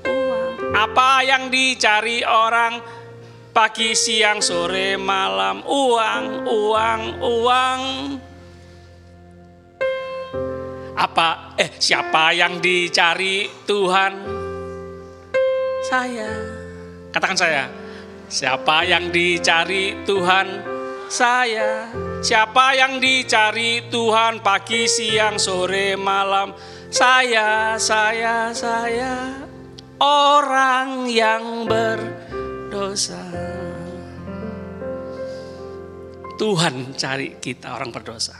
[SPEAKER 2] Uang. Apa yang dicari orang? Pagi, siang, sore, malam. Uang, uang, uang. Siapa yang dicari Tuhan? Saya. Katakan saya. Siapa yang dicari Tuhan? Saya. Siapa yang dicari Tuhan pagi, siang, sore, malam? Saya. Orang yang berdosa. Tuhan cari kita orang berdosa.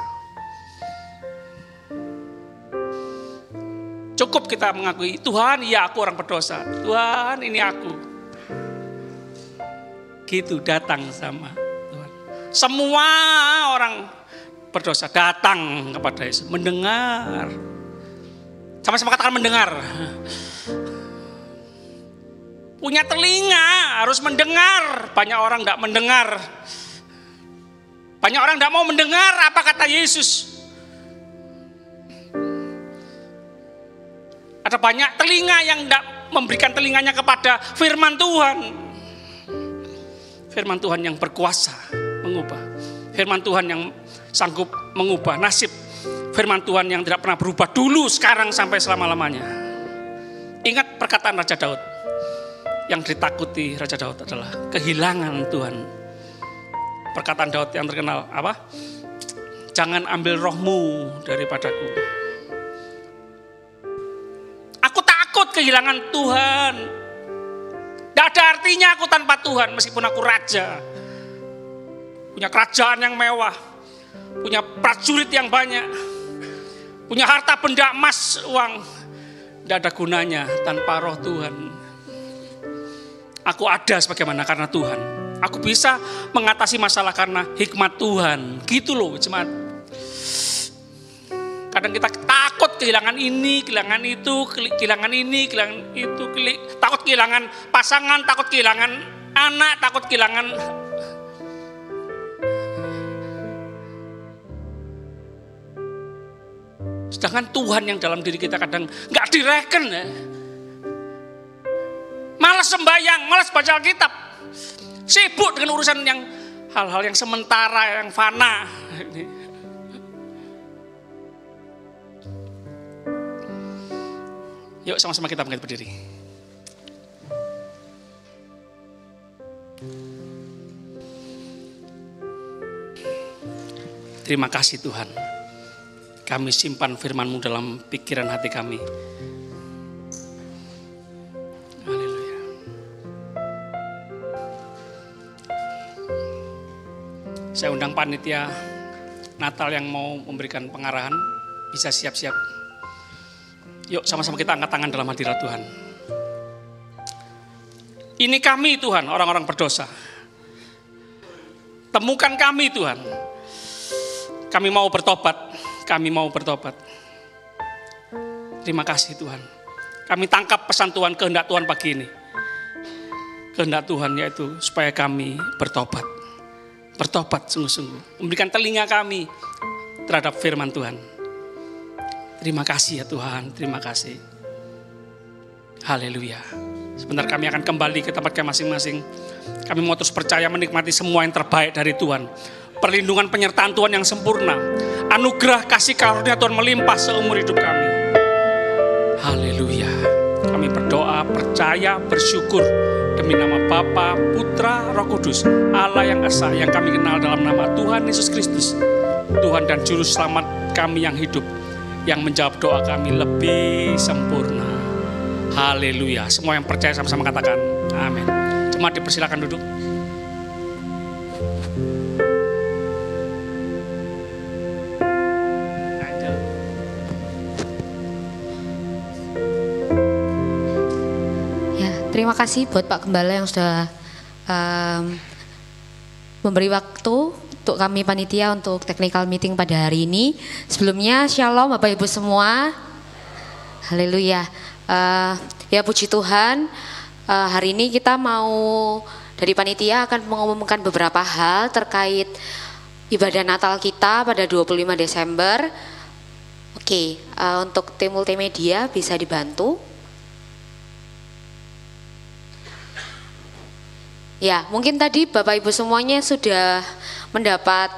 [SPEAKER 2] Cukup kita mengakui, Tuhan ya aku orang berdosa. Tuhan ini aku. Gitu datang sama Tuhan. Semua orang berdosa datang kepada Yesus, mendengar. Sama-sama katakan mendengar. Punya telinga harus mendengar. Banyak orang tidak mendengar. Banyak orang tidak mau mendengar apa kata Yesus. Ada banyak telinga yang tidak memberikan telinganya kepada firman Tuhan. Firman Tuhan yang berkuasa mengubah. Firman Tuhan yang sanggup mengubah nasib. Firman Tuhan yang tidak pernah berubah dulu, sekarang, sampai selama-lamanya. Ingat perkataan Raja Daud. Yang ditakuti Raja Daud adalah kehilangan Tuhan. Perkataan Daud yang terkenal apa? Jangan ambil rohmu daripadaku. Aku takut kehilangan Tuhan. Tidak ada artinya aku tanpa Tuhan meskipun aku raja. Punya kerajaan yang mewah. Punya prajurit yang banyak. Punya harta benda emas, uang. Tidak ada gunanya tanpa roh Tuhan. Aku ada sebagaimana karena Tuhan. Aku bisa mengatasi masalah karena hikmat Tuhan. Gitu loh jemaat. Kadang kita takut kehilangan ini, kehilangan itu, kehilangan ini, kehilangan itu, takut kehilangan pasangan, takut kehilangan anak, takut kehilangan. Sedangkan Tuhan yang dalam diri kita kadang gak direken ya. Malas sembahyang, malas baca Alkitab. Sibuk dengan urusan yang hal-hal yang sementara, yang fana. Yuk sama-sama kita bangkit berdiri. Terima kasih Tuhan. Kami simpan firman-Mu dalam pikiran hati kami. Saya undang panitia Natal yang mau memberikan pengarahan, bisa siap-siap. Yuk sama-sama kita angkat tangan dalam hadirat Tuhan. Ini kami Tuhan, orang-orang berdosa. Temukan kami Tuhan. Kami mau bertobat, kami mau bertobat. Terima kasih Tuhan. Kami tangkap pesan Tuhan, kehendak Tuhan pagi ini. Kehendak Tuhan yaitu supaya kami bertobat. Bertobat sungguh-sungguh. Memberikan telinga kami terhadap firman Tuhan. Terima kasih ya Tuhan. Terima kasih. Haleluya. Sebentar kami akan kembali ke tempat kami masing-masing. Kami mau terus percaya menikmati semua yang terbaik dari Tuhan. Perlindungan penyertaan Tuhan yang sempurna. Anugerah kasih karunia Tuhan melimpah seumur hidup kami. Haleluya. Kami berdoa, percaya, bersyukur. Demi nama Bapa, Putra, Roh Kudus, Allah yang esa, yang kami kenal dalam nama Tuhan Yesus Kristus, Tuhan dan Juru Selamat kami yang hidup, yang menjawab doa kami lebih sempurna. Haleluya. Semua yang percaya sama-sama katakan amin. Jemaat dipersilakan duduk.
[SPEAKER 3] Terima kasih buat Pak Gembala yang sudah memberi waktu untuk kami panitia untuk technical meeting pada hari ini. Sebelumnya Shalom Bapak Ibu semua. Haleluya. Ya puji Tuhan, hari ini kita mau dari panitia akan mengumumkan beberapa hal terkait ibadah Natal kita pada 25 Desember. Oke, untuk tim multimedia bisa dibantu. Ya, mungkin tadi Bapak Ibu semuanya sudah mendapat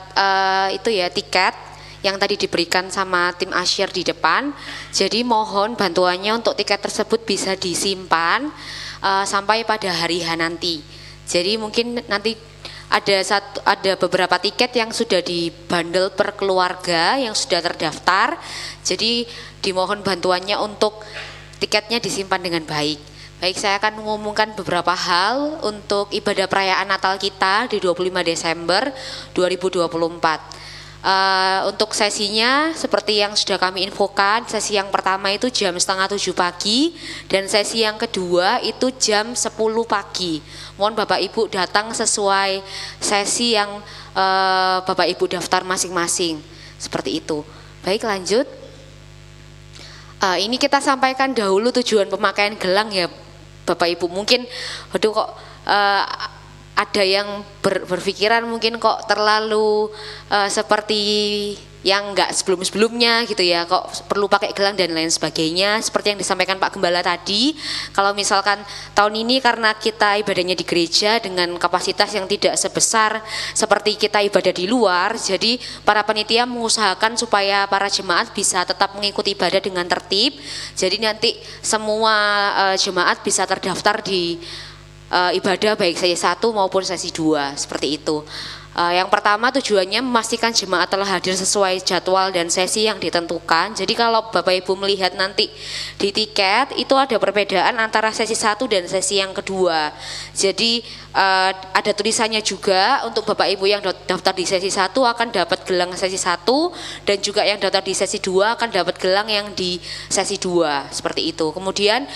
[SPEAKER 3] tiket yang tadi diberikan sama tim Asyir di depan. Jadi mohon bantuannya untuk tiket tersebut bisa disimpan sampai pada hari H nanti. Jadi mungkin nanti ada beberapa tiket yang sudah dibundle per keluarga yang sudah terdaftar. Jadi dimohon bantuannya untuk tiketnya disimpan dengan baik. Baik, saya akan mengumumkan beberapa hal untuk ibadah perayaan Natal kita di 25 Desember 2024. Untuk sesinya seperti yang sudah kami infokan, sesi yang pertama itu jam 6:30 pagi dan sesi yang kedua itu jam 10 pagi. Mohon Bapak Ibu datang sesuai sesi yang Bapak Ibu daftar masing-masing. Seperti itu. Baik, lanjut. Ini kita sampaikan dahulu tujuan pemakaian gelang ya Bapak Ibu. Mungkin waduh kok ada yang berpikiran mungkin kok terlalu seperti yang enggak sebelum-sebelumnya gitu ya, kok perlu pakai gelang dan lain sebagainya. Seperti yang disampaikan Pak Gembala tadi, kalau misalkan tahun ini karena kita ibadahnya di gereja dengan kapasitas yang tidak sebesar seperti kita ibadah di luar, jadi para panitia mengusahakan supaya para jemaat bisa tetap mengikuti ibadah dengan tertib. Jadi nanti semua jemaat bisa terdaftar di ibadah baik sesi 1 maupun sesi 2 seperti itu. Yang pertama tujuannya memastikan jemaat telah hadir sesuai jadwal dan sesi yang ditentukan. Jadi kalau Bapak Ibu melihat nanti di tiket itu ada perbedaan antara sesi 1 dan sesi yang kedua. Jadi ada tulisannya juga untuk Bapak Ibu yang daftar di sesi 1 akan dapat gelang sesi 1, dan juga yang daftar di sesi 2 akan dapat gelang yang di sesi 2 seperti itu. Kemudian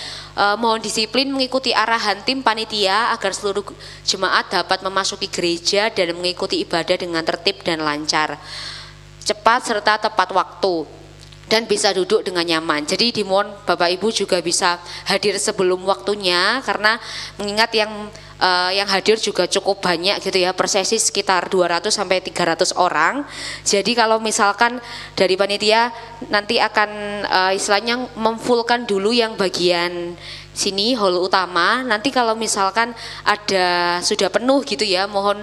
[SPEAKER 3] mohon disiplin mengikuti arahan tim panitia agar seluruh jemaat dapat memasuki gereja dan mengikuti ibadah dengan tertib dan lancar, cepat serta tepat waktu, dan bisa duduk dengan nyaman. Jadi dimohon Bapak Ibu juga bisa hadir sebelum waktunya, karena mengingat yang hadir juga cukup banyak gitu ya, per sesi sekitar 200 sampai 300 orang. Jadi kalau misalkan dari panitia nanti akan istilahnya memfullkan dulu yang bagian sini hall utama. Nanti kalau misalkan ada sudah penuh gitu ya, mohon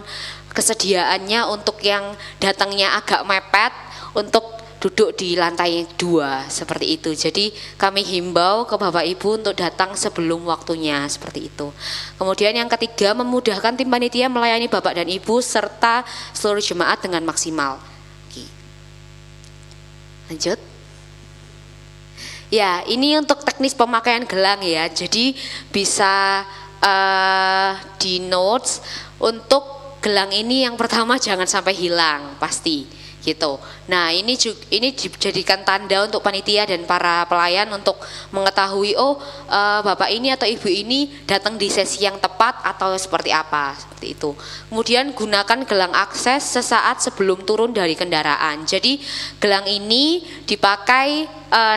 [SPEAKER 3] kesediaannya untuk yang datangnya agak mepet untuk duduk di lantai 2 seperti itu. Jadi kami himbau ke Bapak Ibu untuk datang sebelum waktunya seperti itu. Kemudian yang ketiga, memudahkan tim panitia melayani Bapak dan Ibu serta seluruh jemaat dengan maksimal. Oke. Lanjut. Ya, ini untuk teknis pemakaian gelang ya. Jadi bisa di notes untuk gelang ini yang pertama jangan sampai hilang pasti gitu. Nah ini dijadikan tanda untuk panitia dan para pelayan untuk mengetahui bapak ini atau ibu ini datang di sesi yang tepat atau seperti apa, seperti itu. Kemudian gunakan gelang akses sesaat sebelum turun dari kendaraan. Jadi gelang ini dipakai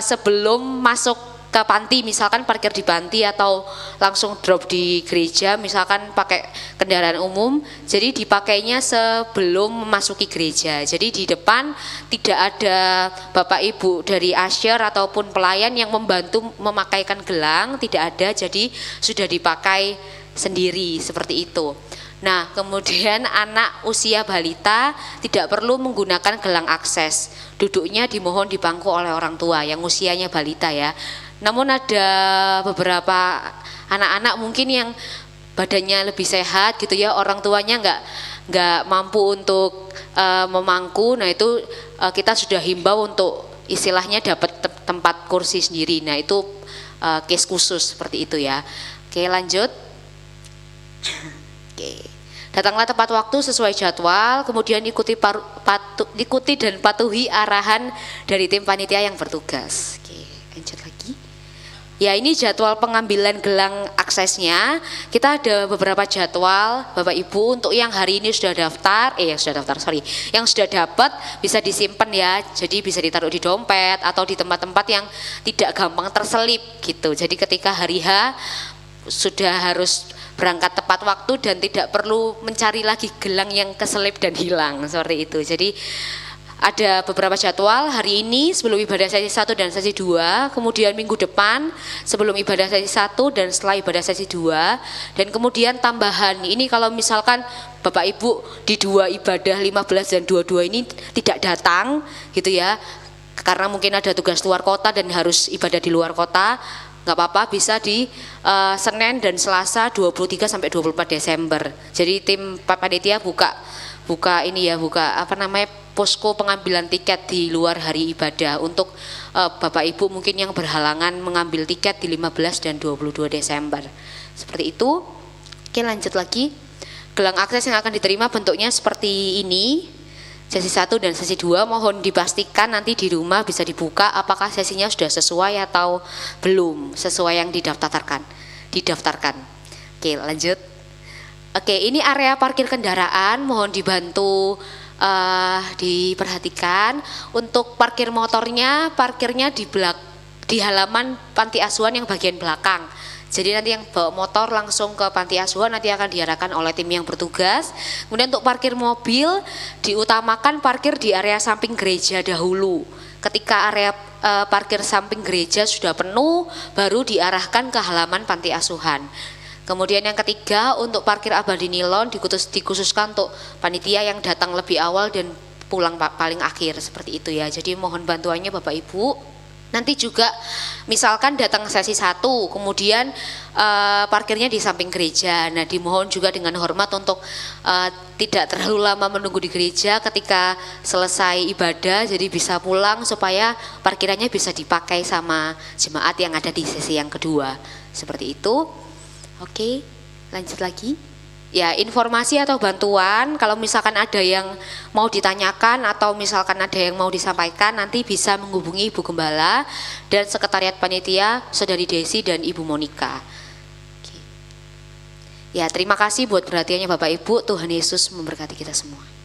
[SPEAKER 3] sebelum masuk ke panti, misalkan parkir di panti atau langsung drop di gereja, misalkan pakai kendaraan umum, jadi dipakainya sebelum memasuki gereja. Jadi di depan tidak ada Bapak Ibu dari usher ataupun pelayan yang membantu memakaikan gelang, tidak ada, jadi sudah dipakai sendiri seperti itu. Nah, kemudian anak usia balita tidak perlu menggunakan gelang akses. Duduknya dimohon di bangku oleh orang tua yang usianya balita ya. Namun ada beberapa anak-anak mungkin yang badannya lebih sehat gitu ya, orang tuanya nggak mampu untuk memangku. Nah itu kita sudah himbau untuk istilahnya dapat tempat kursi sendiri. Nah itu case khusus seperti itu ya. Oke, lanjut. Oke. Datanglah tepat waktu sesuai jadwal, kemudian ikuti dan patuhi arahan dari tim panitia yang bertugas. Oke, lanjut lagi. Ya, ini jadwal pengambilan gelang aksesnya. Kita ada beberapa jadwal Bapak Ibu untuk yang hari ini sudah daftar, yang sudah dapat bisa disimpan ya. Jadi bisa ditaruh di dompet atau di tempat-tempat yang tidak gampang terselip gitu. Jadi ketika hari H sudah harus berangkat tepat waktu dan tidak perlu mencari lagi gelang yang keselip dan hilang seperti itu. Jadi ada beberapa jadwal hari ini sebelum ibadah sesi 1 dan sesi 2, kemudian minggu depan sebelum ibadah sesi 1 dan setelah ibadah sesi 2, dan kemudian tambahan ini kalau misalkan Bapak Ibu di 2 ibadah 15 dan 22 ini tidak datang gitu ya, karena mungkin ada tugas luar kota dan harus ibadah di luar kota, nggak apa-apa, bisa di Senin dan Selasa 23 sampai 24 Desember. Jadi tim panitia buka posko pengambilan tiket di luar hari ibadah untuk Bapak Ibu mungkin yang berhalangan mengambil tiket di 15 dan 22 Desember. Seperti itu. Oke, lanjut lagi. Gelang akses yang akan diterima bentuknya seperti ini. Sesi 1 dan sesi 2 mohon dipastikan nanti di rumah bisa dibuka apakah sesinya sudah sesuai atau belum sesuai yang didaftarkan. Oke, lanjut. Oke, ini area parkir kendaraan, mohon dibantu diperhatikan untuk parkir motornya, parkirnya di di halaman panti asuhan yang bagian belakang. Jadi nanti yang bawa motor langsung ke panti asuhan nanti akan diarahkan oleh tim yang bertugas. Kemudian untuk parkir mobil diutamakan parkir di area samping gereja dahulu. Ketika area parkir samping gereja sudah penuh, baru diarahkan ke halaman panti asuhan. Kemudian yang ketiga, untuk parkir abadi nilon dikhususkan untuk panitia yang datang lebih awal dan pulang paling akhir, seperti itu ya. Jadi mohon bantuannya Bapak Ibu. Nanti juga misalkan datang sesi 1, kemudian parkirnya di samping gereja. Nah, dimohon juga dengan hormat untuk tidak terlalu lama menunggu di gereja, ketika selesai ibadah jadi bisa pulang supaya parkirannya bisa dipakai sama jemaat yang ada di sesi yang kedua. Seperti itu. Oke, lanjut lagi. Ya, informasi atau bantuan kalau misalkan ada yang mau ditanyakan atau misalkan ada yang mau disampaikan, nanti bisa menghubungi Ibu Gembala dan Sekretariat Panitia Saudari Desi dan Ibu Monica. Oke. Ya, terima kasih buat perhatiannya Bapak Ibu. Tuhan Yesus memberkati kita semua.